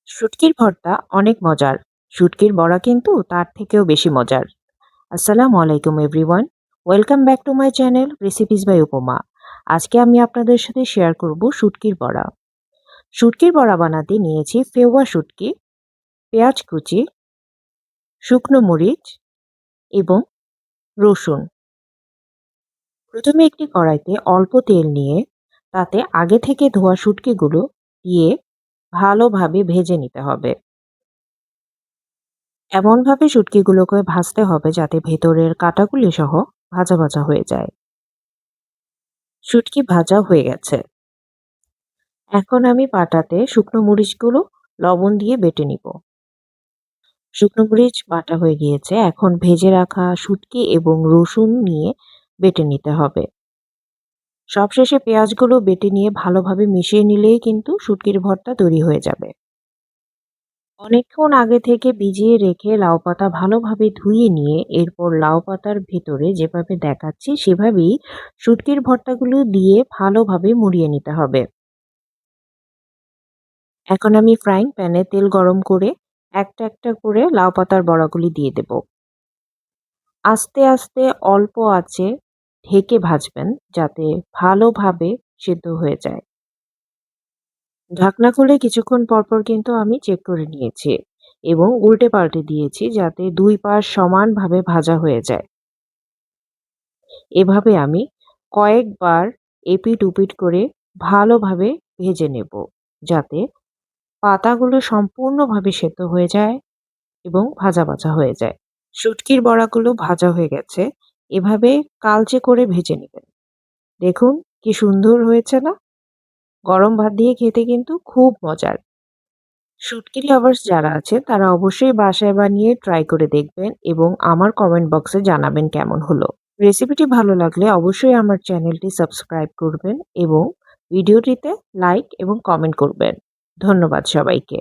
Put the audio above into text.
শুটকির ভর্তা অনেক মজার। শুটকির বড়া কিন্তু তার থেকেও বেশি মজার। আসসালামু আলাইকুম everyone. Welcome back to my channel recipes by Upama. আজকে আমি আপনাদের সাথে শেয়ার করব শুটকির বড়া। শুটকির বড়া বানাতে নিয়েছি ফেওয়া শুটকি, পেঁয়াজ কুচি, শুকনো মরিচ এবং রসুন। প্রথমে একটি কড়াইতে অল্প তেল নিয়ে তাতে আগে থেকে ধোয়া শুটকিগুলো দিয়ে ভালোভাবে ভেজে নিতে হবে। এমনভাবে শুটকিগুলোকে ভাজতে হবে যাতে ভেতরের কাঁটাগুলি সহ ভাজা ভাজা হয়ে যায়। শুটকি ভাজা হয়ে গেছে। এখন আমি পাটাতে শুকনো মরিচগুলো লবণ দিয়ে বেটে নিব। শুকনো মরিচ বাটা হয়ে গিয়েছে। এখন ভেজে রাখা শুটকি এবং রসুন নিয়ে বেটে নিতে হবে। সবশেষে পেঁয়াজগুলো বেটে নিয়ে ভালোভাবে মিশিয়ে নিলেই কিন্তু শুটকির ভর্তা তৈরি হয়ে যাবে। অনেকক্ষণ আগে থেকে ভিজিয়ে রেখে লাউ পাতা ভালোভাবে ধুয়ে নিয়ে এরপর লাউ পাতার ভেতরে যেভাবে দেখাচ্ছি সেভাবেই শুটকির ভর্তাগুলো দিয়ে ভালোভাবে মুড়িয়ে নিতে হবে। এখন আমি ফ্রাইং প্যানে তেল গরম করে একটা একটা করে লাউ পাতার বড়াগুলি দিয়ে দেব। আস্তে আস্তে অল্প আঁচে ঢেকে ভাজবেন যাতে ভালোভাবে সেদ্ধ হয়ে যায়। ঢাকনা খুলে কিছুক্ষণ পরপর কিন্তু আমি চেক করে নিয়েছি এবং উল্টে পাল্টে দিয়েছি যাতে দুই পাশ সমানভাবে ভাজা হয়ে যায়। এভাবে আমি কয়েকবার এপিট ওপিট করে ভালোভাবে ভেজে নেব যাতে পাতাগুলো সম্পূর্ণভাবে সেদ্ধ হয়ে যায় এবং ভাজা ভাজা হয়ে যায়। শুটকির বড়াগুলো ভাজা হয়ে গেছে। এভাবে কালচে করে ভেজে নেবেন। দেখুন কি সুন্দর হয়েছে না? গরম ভাত দিয়ে খেতে কিন্তু খুব মজার। শুটকি লাভার্স যারা আছে তারা অবশ্যই বাসায় বানিয়ে ট্রাই করে দেখবেন এবং আমার কমেন্ট বক্সে জানাবেন কেমন হলো। রেসিপিটি ভালো লাগলে অবশ্যই আমার চ্যানেলটি সাবস্ক্রাইব করবেন এবং ভিডিওটিতে লাইক এবং কমেন্ট করবেন। ধন্যবাদ সবাইকে।